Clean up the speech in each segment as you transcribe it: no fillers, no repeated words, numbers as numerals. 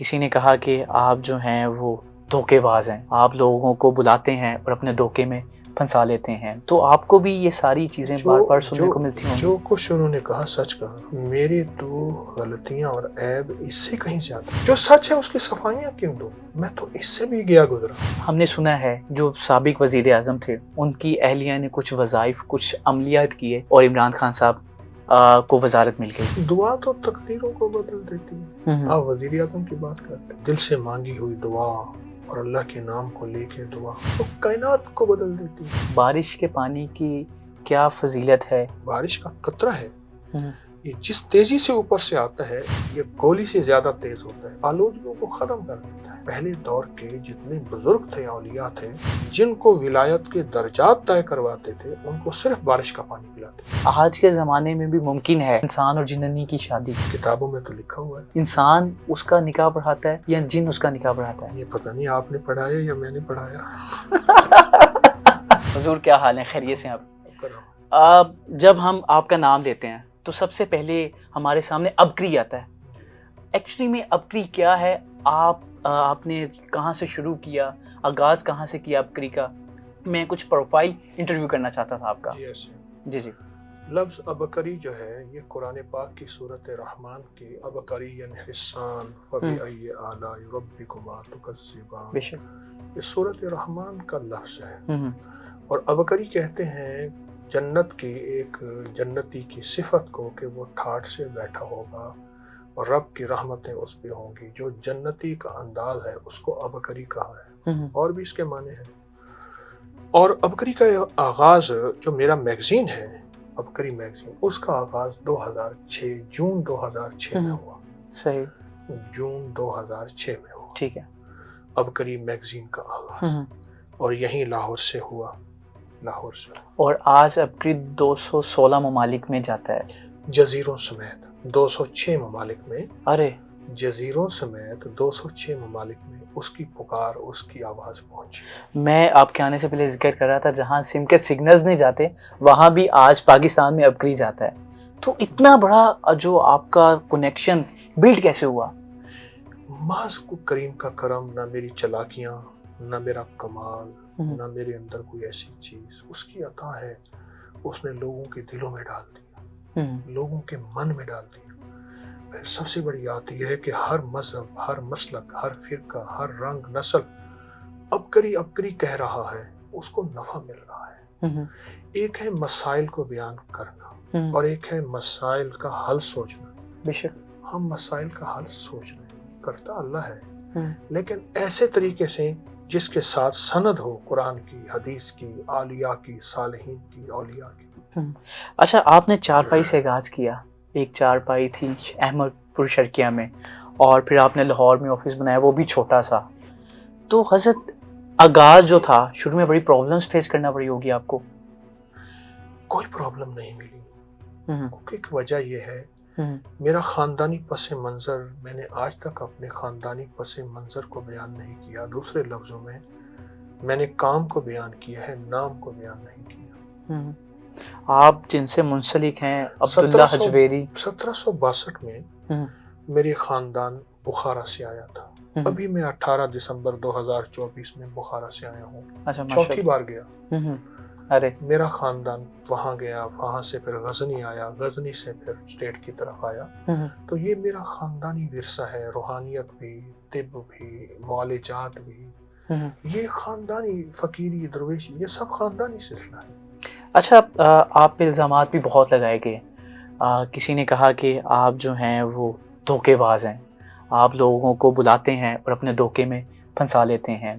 کسی نے کہا کہ آپ جو ہیں وہ دھوکے باز ہیں، آپ لوگوں کو بلاتے ہیں اور اپنے دھوکے میں پھنسا لیتے ہیں، تو آپ کو بھی یہ ساری چیزیں بار بار سننے کو ملتی ہوں گی۔ جو کچھ انہوں نے کہا سچ کہا، میری تو غلطیاں اور عیب اس سے کہیں زیادہ، جو سچ ہے اس کی صفائیاں کیوں دو، میں تو اس سے بھی گیا گزرا۔ ہم نے سنا ہے جو سابق وزیر اعظم تھے ان کی اہلیہ نے کچھ وظائف کچھ عملیات کیے اور عمران خان صاحب کو وزارت مل گئی۔ دعا تو تقدیروں کو بدل دیتی ہے۔ آپ وزیر اعظم کی بات کرتے ہیں، دل سے مانگی ہوئی دعا اور اللہ کے نام کو لے کے دعا تو کائنات کو بدل دیتی ہے۔ بارش کے پانی کی کیا فضیلت ہے؟ بارش کا قطرہ ہے، یہ جس تیزی سے اوپر سے آتا ہے یہ گولی سے زیادہ تیز ہوتا ہے، آلودگیوں کو ختم کر دیتا ہے۔ پہلے دور کے جتنے بزرگ تھے، اولیاء تھے، جن کو ولایت کے درجات طے کرواتے تھے، ان کو صرف بارش کا پانی پلاتے تھے۔ آج کے زمانے میں بھی ممکن ہے انسان اور جننی کی شادی؟ کتابوں میں تو لکھا ہوا ہے۔ انسان اس کا نکاح پڑھاتا ہے یا جن اس کا نکاح پڑھاتا ہے؟ یہ پتہ نہیں آپ نے پڑھایا یا میں نے پڑھایا۔ حضور کیا حال ہے؟ خیریت سے آپ؟ جب ہم آپ کا نام لیتے ہیں تو سب سے پہلے ہمارے سامنے ابکری آتا ہے۔ ایکچولی میں ابکری کیا ہے؟ آپ نے کہاں سے شروع کیا، آغاز کہاں سے کیا ابکری کا؟ میں کچھ پروفائل انٹرویو کرنا چاہتا تھا آپ کا۔ جی لفظ ابکری جو ہے یہ قرآن پاک کی سورۃ رحمان کی ابکری حسان فبأی آلاء ربکما تکذبان، بے شک یہ سورۃ رحمان کا لفظ ہے۔ اور ابکری کہتے ہیں جنت کی ایک جنتی کی صفت کو کہ وہ ٹھاٹھ سے بیٹھا ہوگا اور رب کی رحمتیں اس پہ ہوں گی۔ جو جنتی کا انداز ہے اس کو ابکری کہا ہے، اور بھی اس کے معنی ہیں۔ اور ابکری کا آغاز جو میرا میگزین ہے، ابکری میگزین، اس کا آغاز 2006 جون 2006 میں ہوا۔ صحیح، جون 2006 میں ہوا ٹھیک ہے، ابکری میگزین کا آغاز، اور یہیں لاہور سے ہوا، لاہور سے۔ اور آج ابکری 216 ممالک میں جاتا ہے، جزیروں سمیت 206 ممالک میں، ارے جزیروں سمیت 206 ممالک میں اس کی پکار، اس کی آواز پہنچی۔ میں آپ کے آنے سے پہلے ذکر کر رہا تھا جہاں سم کے سگنلز نہیں جاتے وہاں بھی آج پاکستان میں ابکری جاتا ہے، تو اتنا بڑا جو آپ کا کنیکشن بلڈ کیسے ہوا؟ محض کریم کا کرم، نہ میری چلاکیاں، نہ میرا کمال، نہ میرے اندر کوئی ایسی چیز، اس کی عطا ہے۔ اس نے لوگوں کے دلوں میں ڈال دیا، لوگوں کے من میں ڈال دیا۔ پھر سب سے بڑی بات یہ ہے کہ ہر مذہب، ہر مسلک، ہر فرقہ، ہر رنگ نسل ابکری کہہ رہا ہے، اس کو نفع مل رہا ہے۔ ایک ہے مسائل کو بیان کرنا اور ایک ہے مسائل کا حل سوچنا۔ بے شک ہم مسائل کا حل سوچ رہے ہیں، کرتا اللہ ہے، لیکن ایسے طریقے سے جس کے ساتھ سند ہو قرآن کی، حدیث کی، اولیاء کی، صالحین کی، اولیاء کی۔ اچھا، آپ نے چارپائی سے آغاز کیا، ایک چارپائی تھی احمد پور شرقیہ میں، اور پھر آپ نے لاہور میں آفس بنایا، وہ بھی چھوٹا سا۔ تو حضرت آغاز جو تھا شروع میں بڑی پرابلمز فیس کرنا پڑی ہوگی آپ کو؟ کوئی پرابلم نہیں ملی، کیونکہ ایک وجہ یہ ہے میرا خاندانی پس منظر، میں نے آج تک اپنے خاندانی پس منظر کو بیان نہیں کیا۔ دوسرے لفظوں میں نے کام کو بیان کیا ہے، نام کو بیان نہیں کیا۔ آپ جن سے منسلک ہیں عبداللہ حجویری، 1762 میں میرے خاندان بخارا سے آیا تھا۔ ابھی میں 18 دسمبر 2024 میں بخارا سے آیا ہوں، چوتھی بار گیا۔ ارے میرا خاندان وہاں گیا، وہاں سے پھر غزنی آیا، غزنی سے پھر اسٹیٹ کی طرف آیا۔ تو یہ میرا خاندانی ورثہ ہے، روحانیت بھی، طب بھی، معالجات بھی، یہ خاندانی فقیری، درویشی، یہ سب خاندانی سلسلہ ہے۔ اچھا، آپ پہ الزامات بھی بہت لگائے گئے، کسی نے کہا کہ آپ جو ہیں وہ دھوکے باز ہیں، آپ لوگوں کو بلاتے ہیں اور اپنے دھوکے میں پھنسا لیتے ہیں،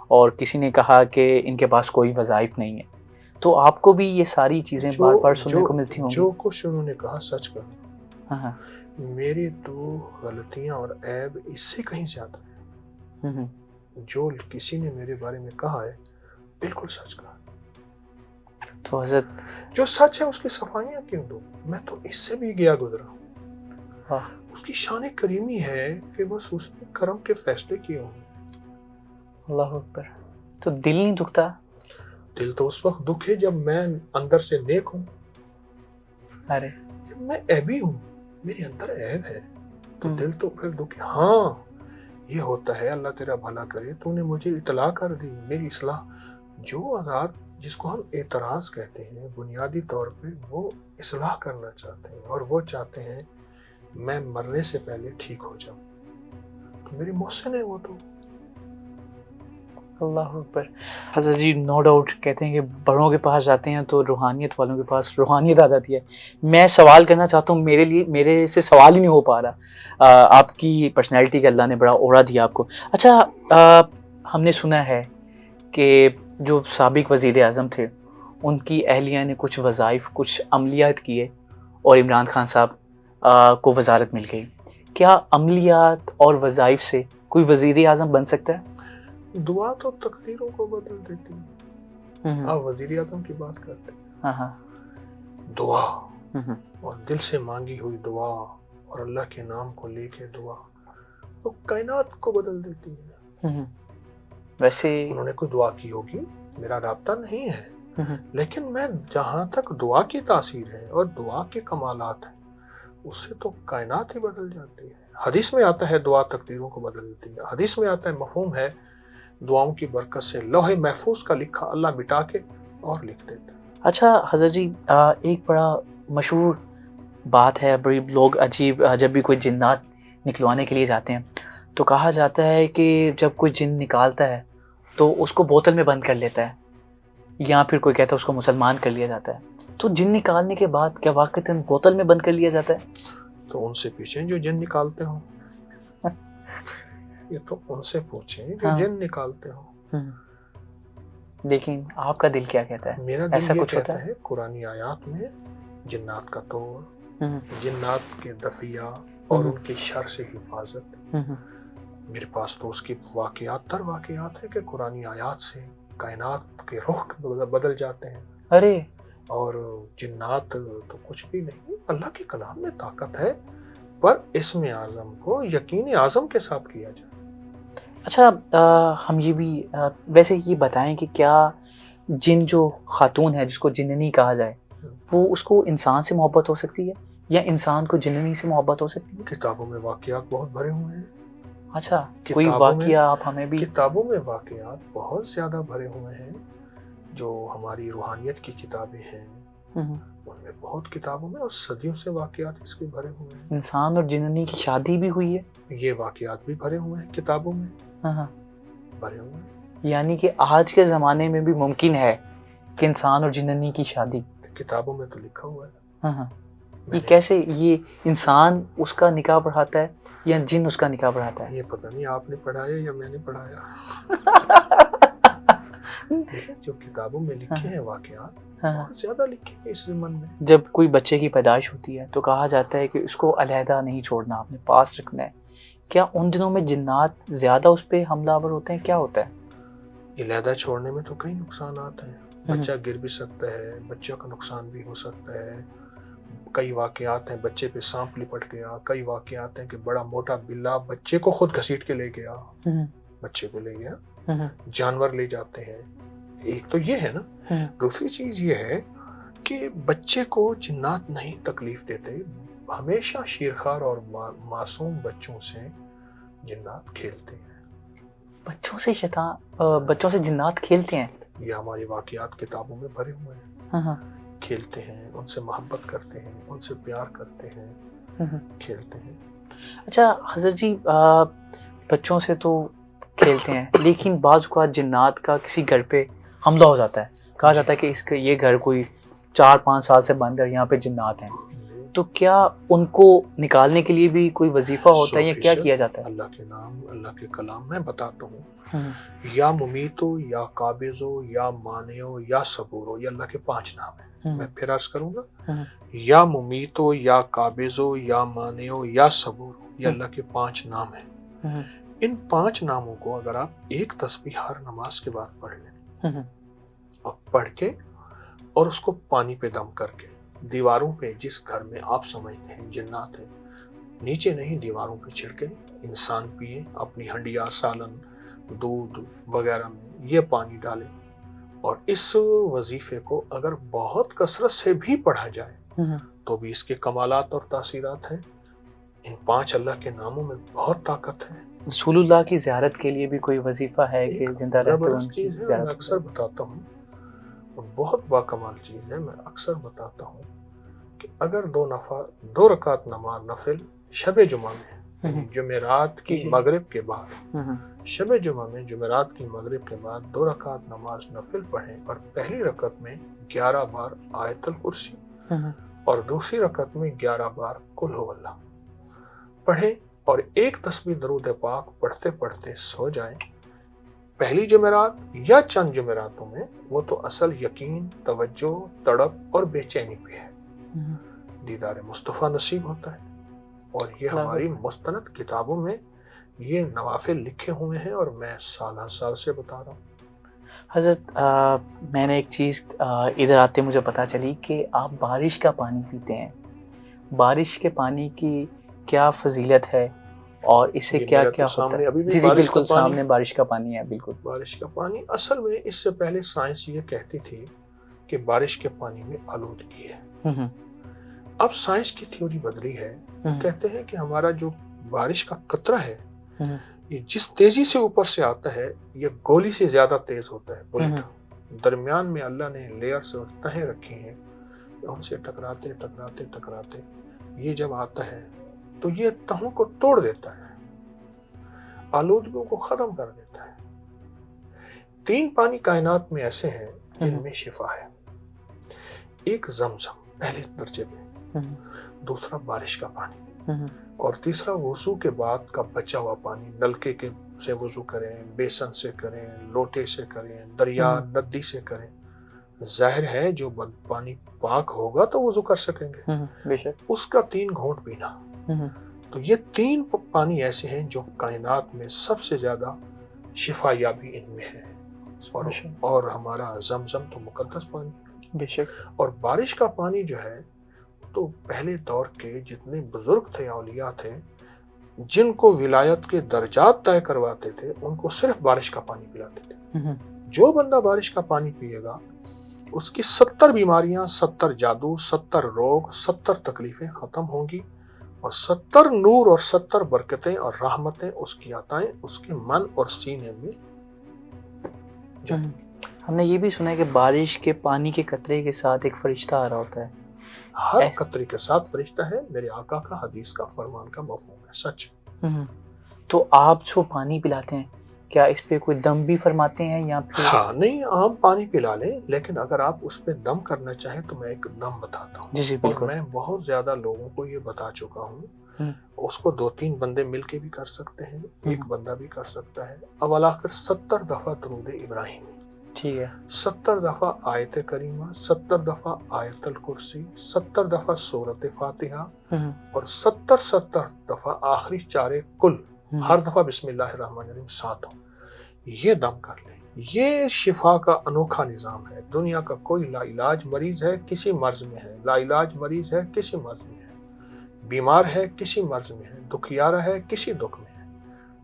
اور کسی نے کہا کہ ان کے پاس کوئی وظائف نہیں ہے، تو آپ کو بھی یہ ساری چیزیں بار بار سننے کو ملتی ہوں گی؟ جو کچھ انہوں نے کہا سچ کہا، میری تو غلطیاں اور عیب اس سے کہیں زیادہ ہے۔ جو کسی نے میرے بارے میں کہا ہے بالکل سچ کہا۔ تو حضرت جو سچ ہے اس کی صفائیاں کیوں دو، میں تو اس سے بھی گیا گزرا۔ اس کی شان کریمی ہے کہ بس اس نے کرم کے فیصلے کیے ہوں۔ اللہ اکبر۔ تو دل نہیں دکھتا؟ دل تو اس وقت دکھے جب میں اندر سے نیک ہوں، ارے جب میں عیبی ہوں، میرے اندر عیب ہے تو دل تو پھر دکھے۔ ہاں، یہ ہوتا ہے اللہ تیرا بھلا کرے، تو نے مجھے اطلاع کر دی، میری اصلاح. جو آزاد جس کو ہم اعتراض کہتے ہیں بنیادی طور پہ وہ اصلاح کرنا چاہتے ہیں، اور وہ چاہتے ہیں میں مرنے سے پہلے ٹھیک ہو جاؤں. تو میری محسن ہے وہ. تو اللہ اکبر. حضرت جی نو ڈاؤٹ کہتے ہیں کہ بڑوں کے پاس جاتے ہیں تو روحانیت والوں کے پاس روحانیت آ جاتی ہے. میں سوال کرنا چاہتا ہوں، میرے سے سوال ہی نہیں ہو پا رہا. آپ کی پرسنالٹی کا اللہ نے بڑا اورا دیا آپ کو. اچھا، ہم نے سنا ہے کہ جو سابق وزیر اعظم تھے ان کی اہلیہ نے کچھ وظائف، کچھ عملیات کیے اور عمران خان صاحب کو وزارت مل گئی. کیا عملیات اور وظائف سے کوئی وزیر اعظم بن سکتا ہے؟ دعا تو تقدیروں کو بدل دیتی ہے. آپ وزیر اعظم کی بات کرتے ہیں. دعا اور دل سے مانگی ہوئی دعا اور اللہ کے نام کو لے کے دعا وہ کائنات کو بدل دیتی ہے. ویسے انہوں نے کوئی دعا کی ہوگی، میرا رابطہ نہیں ہے، لیکن میں جہاں تک دعا کی تاثیر ہے اور دعا کے کمالات ہیں اس سے تو کائنات ہی بدل جاتی ہے. حدیث میں آتا ہے دعا تقدیروں کو بدل دیتی ہے. حدیث میں آتا ہے، مفہوم ہے، دعاؤں کی برکت سے لوح محفوظ کا لکھا اللہ مٹا کے اور لکھ دیتا ہے. اچھا حضرت جی، ایک بڑا مشہور بات ہے، بڑی لوگ عجیب، جب بھی کوئی جنات نکلوانے کے لیے جاتے ہیں تو کہا جاتا ہے کہ جب کوئی جن نکالتا ہے تو اس کو بوتل میں بند کر لیتا ہے، یا پھر کوئی کہتا ہے اس کو مسلمان کر لیا جاتا ہے. تو جن نکالنے کے بعد کیا واقعتاً بوتل میں بند کر لیا جاتا ہے؟ تو ان سے پوچھیں جو جن نکالتے ہوں. یہ تو ان سے پوچھیں جو جن نکالتے ہوں. لیکن آپ کا دل کیا کہتا ہے؟ میرا ایسا دل یہ کچھ ہوتا کہتا ہے قرآنی آیات میں جنات کا توڑ، جنات کے دفیہ اور ان کی شر سے حفاظت. میرے پاس تو اس کی واقعات در واقعات ہے کہ قرآنی آیات سے کائنات کے رخ بدل جاتے ہیں. ارے اور جنات تو کچھ بھی نہیں، اللہ کے کلام میں طاقت ہے، پر اسم اعظم کو یقین اعظم کے ساتھ کیا جائے. اچھا، ہم یہ بھی ویسے یہ بتائیں کہ کیا جن جو خاتون ہے جس کو جننی کہا جائے وہ اس کو انسان سے محبت ہو سکتی ہے یا انسان کو جننی سے محبت ہو سکتی ہے؟ کتابوں میں واقعات بہت بھرے ہوئے ہیں. اچھا، کوئی واقعہ آپ ہمیں بھی. کتابوں میں واقعات بہت زیادہ بھرے ہوئے ہیں. جو ہماری روحانیت کی کتابیں ہیں ان میں بہت کتابوں میں اور صدیوں سے واقعات اس کے بھرے ہوئے ہیں. انسان اور جننی کی شادی بھی ہوئی ہے، یہ واقعات بھی بھرے ہوئے ہیں کتابوں میں بھرے ہوئے ہیں. یعنی کہ آج کے زمانے میں بھی ممکن ہے کہ انسان اور جننی کی شادی. کتابوں میں تو لکھا ہوا ہے. یہ کیسے، یہ انسان اس کا نکاح پڑھاتا ہے یا جن اس کا نکاح پڑھاتا ہے؟ یہ پتہ نہیں آپ نے پڑھایا یا میں نے پڑھایا. جو کتابوں میں لکھے ہیں واقعات بہت زیادہ لکھے ہیں اس زمن میں. جب کوئی بچے کی پیدائش ہوتی ہے تو کہا جاتا ہے کہ اس کو علیحدہ نہیں چھوڑنا، آپ نے پاس رکھنا ہے. کیا ان دنوں میں جنات زیادہ اس پہ حملہ آور ہوتے ہیں؟ کیا ہوتا ہے؟ علیحدہ چھوڑنے میں تو کئی نقصانات ہیں. بچہ گر بھی سکتا ہے، بچہ کا نقصان بھی ہو سکتا ہے. کئی واقعات ہیں بچے پہ سانپ لپٹ گیا، کئی واقعات ہیں کہ بڑا موٹا بلا بچے کو خود گھسیٹ کے لے گیا، بچے کو لے گیا. جانور لے جاتے ہیں. ایک تو یہ ہے نا. دوسری چیز یہ ہے کہ بچے کو جنات نہیں تکلیف دیتے. ہمیشہ شیرخوار اور معصوم بچوں سے جنات کھیلتے ہیں. بچوں سے جنات کھیلتے ہیں؟ یہ ہماری واقعات کتابوں میں بھرے ہوئے ہیں. کھیلتے ہیں، ان سے محبت کرتے ہیں، ان سے پیار کرتے ہیں، کھیلتے ہیں. اچھا حضرت جی، بچوں سے تو کھیلتے ہیں لیکن بعض اوقات جنات کا کسی گھر پہ حملہ ہو جاتا ہے. کہا جاتا ہے کہ اس کے یہ گھر کوئی 4-5 سال سے بند ہے، یہاں پہ جنات ہیں. تو کیا ان کو نکالنے کے لیے بھی کوئی وظیفہ ہوتا ہے یا کیا کیا جاتا ہے؟ اللہ کے نام، اللہ کے کلام میں بتاتا ہوں. یا ممیتو، یا قابضو، یا مانعو، یا صبورو، یہ اللہ کے 5 نام ہیں. میں پھر عرض کروں گا. یا ممیتو، یا قابضو، یا مانعو، یا صبورو، یہ اللہ کے 5 نام ہیں. ان 5 ناموں کو اگر آپ ایک تسبیح ہر نماز کے بعد پڑھ لیں اور پڑھ کے اور اس کو پانی پہ دم کر کے دیواروں پہ، جس گھر میں آپ سمجھتے ہیں جنات ہیں، نیچے نہیں دیواروں پہ چھڑکے، انسان پیے، اپنی ہنڈیا، سالن، دودھ وغیرہ میں یہ پانی ڈالیں. اور اس وظیفے کو اگر بہت کثرت سے بھی پڑھا جائے تو بھی اس کے کمالات اور تاثیرات ہیں. ان 5 اللہ کے ناموں میں بہت طاقت ہے. رسول اللہ کی زیارت کے لیے بھی کوئی وظیفہ ہے کہ زندہ رہتے ہوئے زبردست چیز ہے، میں اکثر بتاتا ہوں، اور بہت باکمال چیز ہے، میں اکثر بتاتا ہوں کہ اگر دو رکعت نماز نفل شب جمعہ میں، جمعرات کی مغرب کے بعد، شب جمعہ میں جمعرات کی مغرب کے بعد 2 رکعت نماز نفل پڑھیں اور پہلی رکعت میں 11 بار آیت الکرسی اور دوسری رکعت میں 11 بار قل ہو اللہ پڑھیں اور ایک تسبیح درود پاک پڑھتے پڑھتے سو جائیں، پہلی جمعرات یا چند جمعراتوں میں، وہ تو اصل یقین، توجہ، تڑپ اور بے چینی پہ ہے، دیدار مصطفیٰ نصیب ہوتا ہے۔ اور یہ ہماری مستند کتابوں میں یہ نوافل لکھے ہوئے ہیں، اور میں سال سے بتا رہا ہوں۔ حضرت میں نے ایک چیز ادھر آتے مجھے پتہ چلی کہ آپ بارش کا پانی پیتے ہیں، بارش کے پانی کی کیا فضیلت ہے اور اس سے کیا کیا ہوتا ہے؟ جی بالکل سامنے بارش کا پانی ہے، بالکل بارش کا پانی اصل میں اس سے پہلے سائنس یہ کہتی تھی کہ بارش کے پانی میں آلودگی ہے، اب سائنس کی تھیوری بدلی ہے، کہتے ہیں کہ ہمارا جو بارش کا قطرہ ہے یہ جس تیزی سے اوپر سے آتا ہے یہ گولی سے زیادہ تیز ہوتا ہے، بلٹ درمیان میں اللہ نے لیئرز اور تہیں رکھی ہیں، ان سے ٹکراتے ٹکراتے ٹکراتے یہ جب آتا ہے تو یہ تہوں کو توڑ دیتا ہے، آلودگیوں کو ختم کر دیتا ہے۔ 3 پانی کائنات میں ایسے ہیں جن میں شفا ہے، ایک زمزم پہلے درجے پہ، دوسرا بارش کا پانی، اور تیسرا وضو کے بعد کا بچا ہوا پانی، نلکے کے سے وضو کریں، بیسن سے کریں، لوٹے سے کریں، دریا ندی سے کریں، ظاہر ہے جو پانی پاک ہوگا تو وضو کر سکیں گے، بے شک اس کا 3 گھونٹ پینا۔ تو یہ 3 پانی ایسے ہیں جو کائنات میں سب سے زیادہ شفا یابی ان میں ہے، اور ہمارا زمزم تو مقدس پانی، بے شک۔ اور بارش کا پانی جو ہے تو پہلے دور کے جتنے بزرگ تھے، اولیاء تھے، جن کو ولایت کے درجات طے کرواتے تھے، ان کو صرف بارش کا پانی پلاتے تھے۔ جو بندہ بارش کا پانی پیے گا اس کی 70 بیماریاں، 70 جادو، 70 روگ، 70 تکلیفیں ختم ہوں گی، اور 70 نور اور 70 برکتیں اور رحمتیں اس کی عطائیں اس کے من اور سینے میں جائیں گی۔ ہم نے یہ بھی سنا ہے کہ بارش کے پانی کے قطرے کے ساتھ ایک فرشتہ آ رہا ہوتا ہے، ہر قطرے کے ساتھ فرشتہ ہے، میرے آقا کا حدیث کا فرمان کا مفہوم ہے، سچ۔ تو آپ جو پانی پلاتے ہیں کیا اس پہ کوئی دم بھی فرماتے ہیں یا پھر؟ ہاں، نہیں، عام پانی پلا لیں، لیکن اگر آپ اس پہ دم کرنا چاہیں تو میں ایک دم بتاتا ہوں۔ جی اور میں بہت زیادہ لوگوں کو یہ بتا چکا ہوں، اس کو 2-3 بندے مل کے بھی کر سکتے ہیں، ایک بندہ بھی کر سکتا ہے۔ اول آخر 70 دفعہ درود ابراہیم، ٹھیک ہے، 70 دفعہ آیت کریمہ، 70 دفعہ آیت الکرسی، 70 دفعہ سورۃ فاتحہ، اور 70 دفعہ آخری 4 کل، ہر دفعہ بسم اللہ الرحمن الرحیم 7 ہو، یہ دم کر لیں۔ یہ شفا کا انوکھا نظام ہے۔ دنیا کا کوئی لا علاج مریض ہے کسی مرض میں ہے، لا علاج مریض ہے کسی مرض میں ہے، بیمار ہے کسی مرض میں ہے، دکھیارا ہے کسی دکھ میں ہے،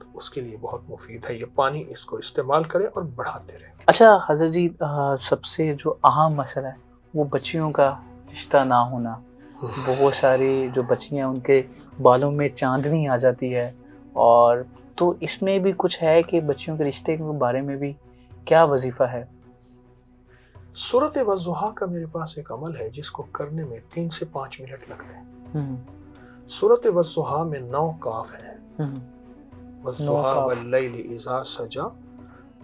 تو اس کے لیے بہت مفید ہے یہ پانی، اس کو استعمال کریں اور بڑھاتے رہیں۔ اچھا حضرت جی، سب سے جو اہم مسئلہ ہے وہ بچیوں کا رشتہ نہ ہونا، بہت ساری جو بچیاں ان کے بالوں میں چاندنی آ جاتی ہے، اور تو اس میں بھی کچھ ہے کہ بچیوں کے رشتے کے بارے میں بھی کیا وظیفہ ہے؟ سورۃ والضحیٰ کا میرے پاس ایک عمل ہے جس کو کرنے میں 3 سے 5 منٹ لگتے ہیں۔ سورۃ والضحیٰ میں 9 کاف ہیں، والضحیٰ واللیل اذا سجا،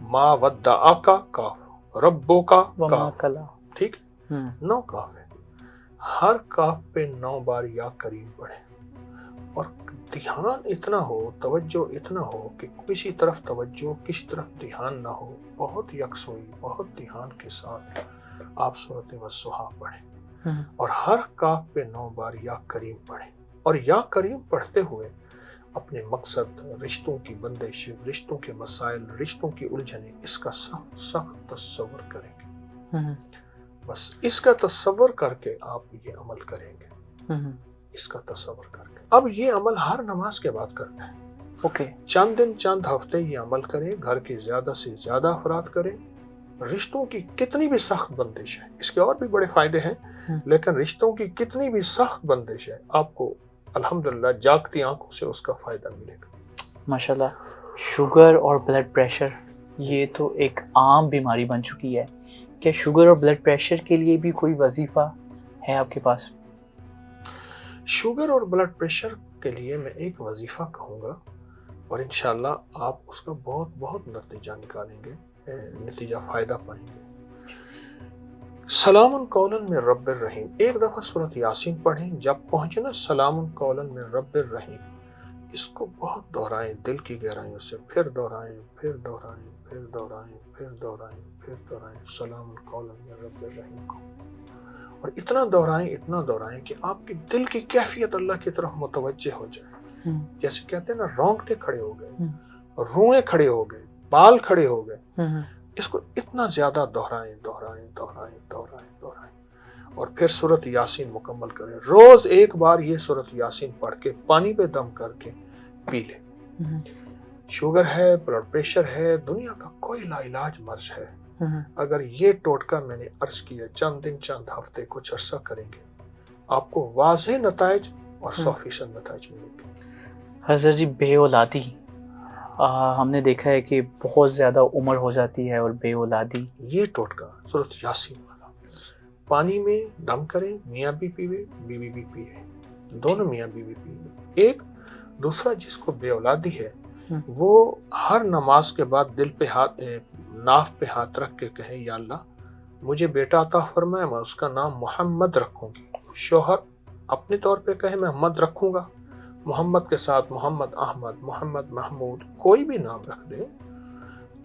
ما ودعک کاف، ربک کاف، ٹھیک ہے، 9 کاف ہیں، ہر کاف پہ 9 بار یا کریم پڑھیں، اور دھیان اتنا ہو، توجہ اتنا ہو کہ کسی طرف توجہ کسی طرف دھیان نہ ہو، بہت یکسوئی، بہت دھیان کے ساتھ آپ سورۃ والضحیٰ پڑھیں، اور ہر کاف پہ 9 بار یا کریم پڑھیں، اور یا کریم پڑھتے ہوئے اپنے مقصد، رشتوں کی بندش، رشتوں کے مسائل، رشتوں کی الجھنیں، اس کا سخت سخت تصور کریں گے۔ بس اس کا تصور کر کے آپ یہ عمل کریں گے، اس کا تصور کر کے۔ اب یہ عمل ہر نماز کے بعد کرنا ہے، اوکے، چند دن چند ہفتے یہ عمل کریں، گھر کے زیادہ سے زیادہ افراد کریں، رشتوں کی کتنی بھی سخت بندش ہے، اس کے اور بھی بڑے فائدے ہیں، لیکن رشتوں کی کتنی بھی سخت بندش ہے، آپ کو الحمدللہ جاگتی آنکھوں سے اس کا فائدہ ملے گا۔ ماشاءاللہ. شوگر اور بلڈ پریشر یہ تو ایک عام بیماری بن چکی ہے. کیا شوگر اور بلڈ پریشر کے لیے بھی کوئی وظیفہ ہے آپ کے پاس؟ شوگر اور بلڈ پریشر کے لیے میں ایک وظیفہ کہوں گا اور انشاءاللہ آپ اس کا بہت بہت نتیجہ نکالیں گے، نتیجہ فائدہ پائیں گے. سلام قولا من رب الرحیم. ایک دفعہ سورۃ یاسین پڑھیں، جب پہنچے نا سلام قولا من رب الرحیم، اس کو بہت دہرائیں دل کی گہرائیوں سے، پھر دہرائیں، پھر دہرائیں، پھر دہرائیں، پھر دہرائیں، پھر دہرائیں سلام قولا من رب الرحیم کو. اور اتنا دہرائیں کہ آپ کی دل کی کیفیت اللہ کی طرف متوجہ ہو جائے. جیسے کہتے ہیں نا رونگٹے کھڑے ہو گئے، روئیں کھڑے ہو گئے، بال کھڑے ہو گئے. اس کو اتنا زیادہ دہرائیں دہرائیں دہرائیں دہرائیں دہرائیں اور پھر سورۃ یاسین مکمل کریں. روز ایک بار یہ سورۃ یاسین پڑھ کے پانی پہ دم کر کے پی لیں. شوگر ہے، بلڈ پریشر ہے، دنیا کا کوئی لا علاج مرض ہے، اگر یہ ٹوٹکہ میں نے عرض کیا چند دن چند ہفتے کچھ عرصہ کریں گے، آپ کو واضح نتائج اور 100% نتائج ملیں گے. حضرت جی، بے اولادی ہم نے دیکھا ہے کہ بہت زیادہ عمر ہو جاتی ہے اور بے اولادی. یہ ٹوٹکا سورۃ یاسین والا، پانی میں دم کریں، میاں بھی پیوے، بیوی بھی پیے، دونوں میاں بیوی پیوے. ایک دوسرا جس کو بے اولادی ہے وہ ہر نماز کے بعد دل پہ ہاتھ، ناف پہ ہاتھ رکھ کے کہے یا اللہ مجھے بیٹا عطا فرمائے، میں اس کا نام محمد رکھوں گی. شوہر اپنے طور پہ کہے میں محمد رکھوں گا، محمد کے ساتھ محمد احمد، محمد محمود، کوئی بھی نام رکھ دے.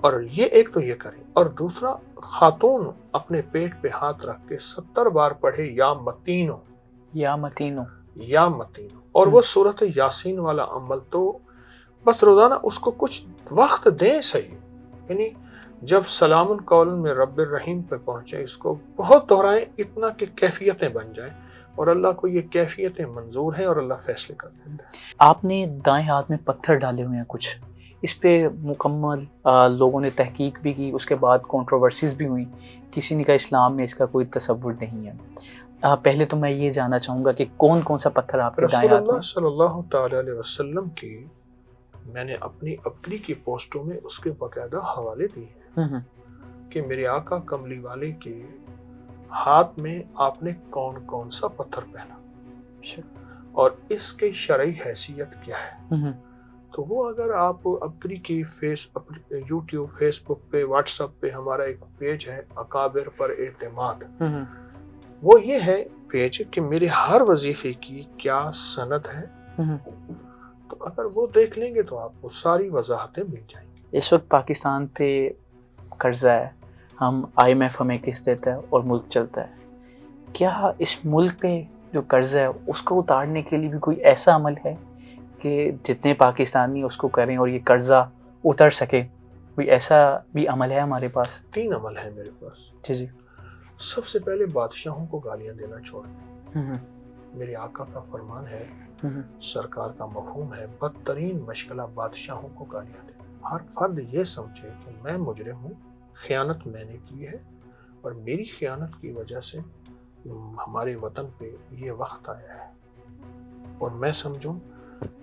اور یہ ایک تو یہ کریں، اور دوسرا خاتون اپنے پیٹ پہ ہاتھ رکھ کے 70 بار پڑھے یا متینو یا متینو یا متینو. اور وہ سورۃ یاسین والا عمل تو بس روزانہ اس کو کچھ وقت دیں صحیح، یعنی جب سلام قولا من رب الرحیم پہ پہنچے اس کو بہت دہرائیں، اتنا کہ کیفیتیں بن جائیں. اور اللہ کو یہ کیفیتیں منظور ہیں اور اللہ فیصلے کر دیتا ہے. آپ نے دائیں ہاتھ میں پتھر ڈالے ہوئے ہیں کچھ، اس پہ مکمل لوگوں نے تحقیق بھی کی، اس کے بعد کنٹروورسیز بھی ہوئیں، کسی نے کہا اسلام میں اس کا کوئی تصور نہیں ہے. پہلے تو میں یہ جاننا چاہوں گا کہ کون کون سا پتھر آپ کے دائیں رسول ہاتھ میں؟ اللہ صلی اللہ تعالی علیہ وسلم کی میں نے اپنی کی پوسٹوں میں اس کے باقاعدہ حوالے دیے ہیں کہ میرے آقا کملی والے کے ہاتھ میں آپ نے کون کون سا پتھر پہنا اور اس کی شرعی حیثیت کیا ہے. تو وہ اگر آپ اپنی کی یوٹیوب، فیس بک پہ، واٹس ایپ پہ ہمارا ایک پیج ہے اکابر پر اعتماد، وہ یہ ہے پیج کہ میرے ہر وظیفے کی کیا سند ہے. تو اگر وہ دیکھ لیں گے تو آپ کو ساری وضاحتیں مل جائیں گی. اس وقت پاکستان پہ قرضہ ہے، ہم IMF ہمیں قسط دیتا ہے اور ملک چلتا ہے. کیا اس ملک پہ جو قرضہ ہے اس کو اتارنے کے لیے بھی کوئی ایسا عمل ہے کہ جتنے پاکستانی اس کو کریں اور یہ قرضہ اتر سکے؟ کوئی ایسا بھی عمل ہے ہمارے پاس؟ 3 عمل ہے میرے پاس. جی. سب سے پہلے بادشاہوں کو گالیاں دینا چھوڑ دیں. میرے آقا کا فرمان ہے، سرکار کا مفہوم ہے، بدترین مشغلہ بادشاہوں کو گالیاں دیں. ہر فرد یہ سمجھے کہ میں مجرم ہوں، خیانت میں نے کی ہے اور میری خیانت کی وجہ سے ہمارے وطن پہ یہ وقت آیا ہے، اور میں سمجھوں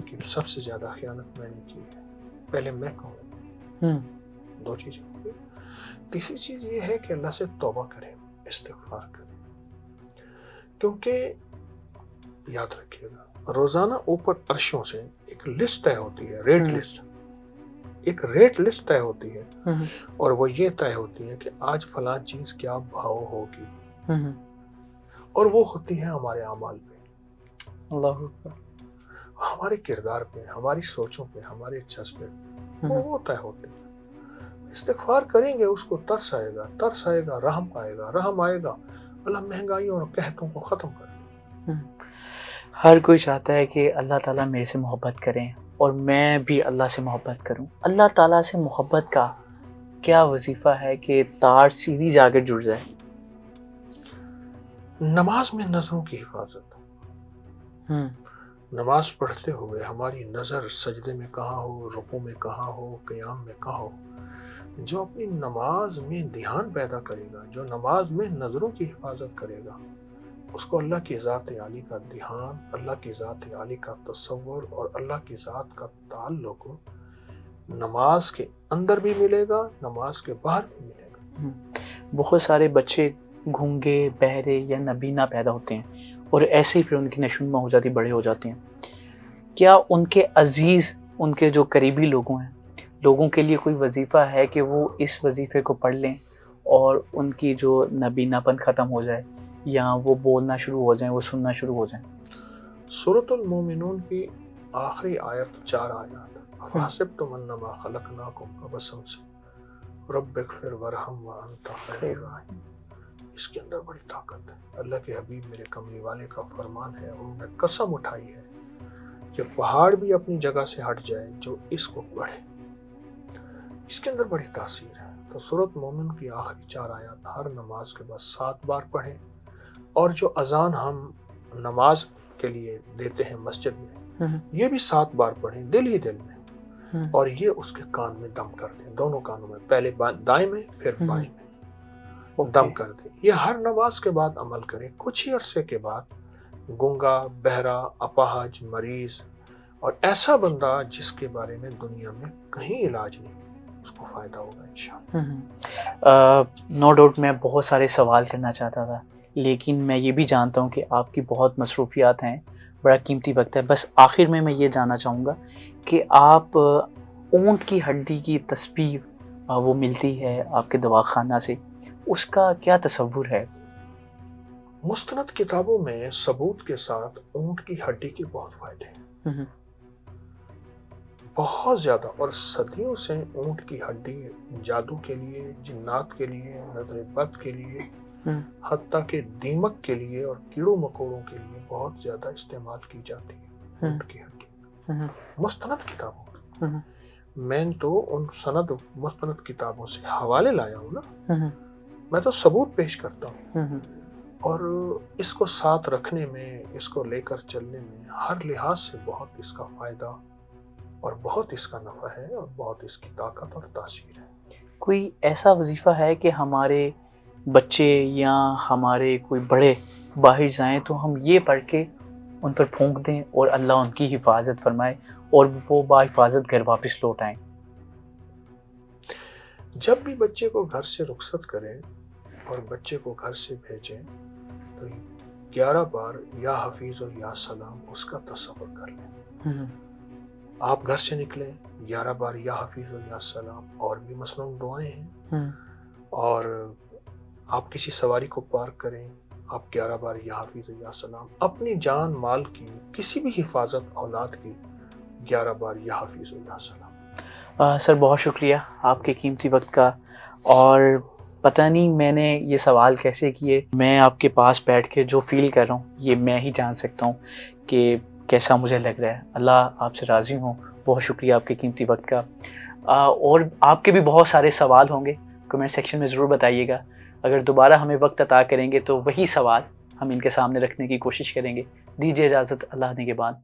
کہ سب سے زیادہ خیانت میں نے کی ہے. پہلے میں کہوں 2 چیزیں. تیسری چیز یہ ہے کہ اللہ سے توبہ کریں، استغفار کریں. کیونکہ یاد رکھیے گا روزانہ اوپر عرشوں سے ایک لسٹ طے ہوتی ہے، ریٹ لسٹ، ایک ریٹ لسٹ طے ہوتی ہے، اور وہ یہ طے ہوتی ہے کہ آج فلاں چیز کیا بھاؤ ہوگی، اور وہ ہوتی ہے ہمارے اعمال پہ، اللہ اکبر، ہمارے کردار پہ، ہماری سوچوں پہ، ہمارے جذبے پہ وہ طے ہوتے ہیں. استغفار کریں گے اس کو ترس آئے گا، رحم آئے گا. اللہ مہنگائیوں اور قحطوں کو ختم کر دے. ہر کوئی چاہتا ہے کہ اللہ تعالیٰ میرے سے محبت کریں اور میں بھی اللہ سے محبت کروں. اللہ تعالیٰ سے محبت کا کیا وظیفہ ہے کہ تار سیدھی جا کے جڑ جائے؟ نماز میں نظروں کی حفاظت. نماز پڑھتے ہوئے ہماری نظر سجدے میں کہاں ہو، رکوع میں کہاں ہو، قیام میں کہاں ہو. جو اپنی نماز میں دھیان پیدا کرے گا، جو نماز میں نظروں کی حفاظت کرے گا، اس کو اللہ کی ذات عالی کا دھیان، اللہ کی ذات عالی کا تصور اور اللہ کی ذات کا تعلق نماز کے اندر بھی ملے گا، نماز کے باہر بھی ملے گا۔ بہت سارے بچے گونگے، بہرے یا نابینا پیدا ہوتے ہیں اور ایسے ہی پھر ان کی نشو نما ہو جاتی، بڑے ہو جاتے ہیں۔ کیا ان کے عزیز، ان کے جو قریبی لوگوں کے لیے کوئی وظیفہ ہے کہ وہ اس وظیفے کو پڑھ لیں اور ان کی جو نابینا پن ختم ہو جائے یا وہ بولنا شروع ہو جائیں، وہ سننا شروع ہو جائیں؟ سورۃ المومنون کی آخری آیت 4 آیات، فَحَسِبْتُمْ أَنَّمَا خَلَقْنَاكُمْ عَبَثًا سے رب اغفر وارحم وانت خیر الراحمین، اس کے اندر بڑی طاقت ہے۔ اللہ کے حبیب میرے کملی والے کا فرمان ہے، انہوں نے قسم اٹھائی ہے کہ پہاڑ بھی اپنی جگہ سے ہٹ جائے جو اس کو پڑھے، اس کے اندر بڑی تاثیر ہے۔ تو سورۃ مومن کی آخری 4 آیات ہر نماز کے بعد 7 بار پڑھیں، اور جو اذان ہم نماز کے لیے دیتے ہیں مسجد میں، یہ بھی 7 بار پڑھیں دل ہی دل میں، اور یہ اس کے کان میں دم کر دیں، دونوں کانوں میں، پہلے دائیں میں پھر بائیں میں دم کر دیں۔ یہ ہر نماز کے بعد عمل کریں۔ کچھ ہی عرصے کے بعد گونگا، بہرا، اپاہج، مریض اور ایسا بندہ جس کے بارے میں دنیا میں کہیں علاج نہیں، اس کو فائدہ ہوگا انشاءاللہ۔ نو ڈاؤٹ میں بہت سارے سوال کرنا چاہتا تھا، لیکن میں یہ بھی جانتا ہوں کہ آپ کی بہت مصروفیات ہیں، بڑا قیمتی وقت ہے۔ بس آخر میں یہ جاننا چاہوں گا کہ آپ اونٹ کی ہڈی کی تسبیح وہ ملتی ہے آپ کے دواخانہ سے، اس کا کیا تصور ہے؟ مستند کتابوں میں ثبوت کے ساتھ اونٹ کی ہڈی کے بہت فائدے ہیں، بہت زیادہ، اور صدیوں سے اونٹ کی ہڈی جادو کے لیے، جنات کے لیے، نظر بد کے لیے، حتیٰ کہ دیمک کے لیے اور کیڑوں مکوڑوں کے لیے بہت زیادہ استعمال کی جاتی ہے اونٹ کی ہڈی مستند کتابوں میں۔ میں تو ان مستند کتابوں سے حوالے لایا ہوں نا، میں تو ثبوت پیش کرتا ہوں، اور اس کو ساتھ رکھنے میں، اس کو لے کر چلنے میں ہر لحاظ سے بہت اس کا فائدہ اور بہت اس کا نفع ہے، اور بہت اس کی طاقت اور تاثیر ہے۔ کوئی ایسا وظیفہ ہے کہ ہمارے بچے یا ہمارے کوئی بڑے باہر جائیں تو ہم یہ پڑھ کے ان پر پھونک دیں اور اللہ ان کی حفاظت فرمائے اور وہ بحفاظت گھر واپس لوٹ آئیں؟ جب بھی بچے کو گھر سے رخصت کریں اور بچے کو گھر سے بھیجیں تو 11 بار یا حفیظ اور یا سلام اس کا تصور کر لیں۔ آپ گھر سے نکلیں، 11 بار یا حفیظ اور یا سلام، اور بھی مسنون دعائیں ہیں، اور آپ کسی سواری کو پارک کریں، آپ 11 بار یا حفیظ اور یا سلام، اپنی جان مال کی کسی بھی حفاظت اولاد کی 11 بار یا حفیظ اور یا سلام۔ سر بہت شکریہ آپ کے قیمتی وقت کا، اور پتہ نہیں میں نے یہ سوال کیسے کیے، میں آپ کے پاس بیٹھ کے جو فیل کر رہا ہوں یہ میں ہی جان سکتا ہوں کہ کیسا مجھے لگ رہا ہے۔ اللہ آپ سے راضی ہوں۔ بہت شکریہ آپ کے قیمتی وقت کا، اور آپ کے بھی بہت سارے سوال ہوں گے، کمنٹ سیکشن میں ضرور بتائیے گا۔ اگر دوبارہ ہمیں وقت عطا کریں گے تو وہی سوال ہم ان کے سامنے رکھنے کی کوشش کریں گے۔ دیجیے اجازت، اللہ نگہبان۔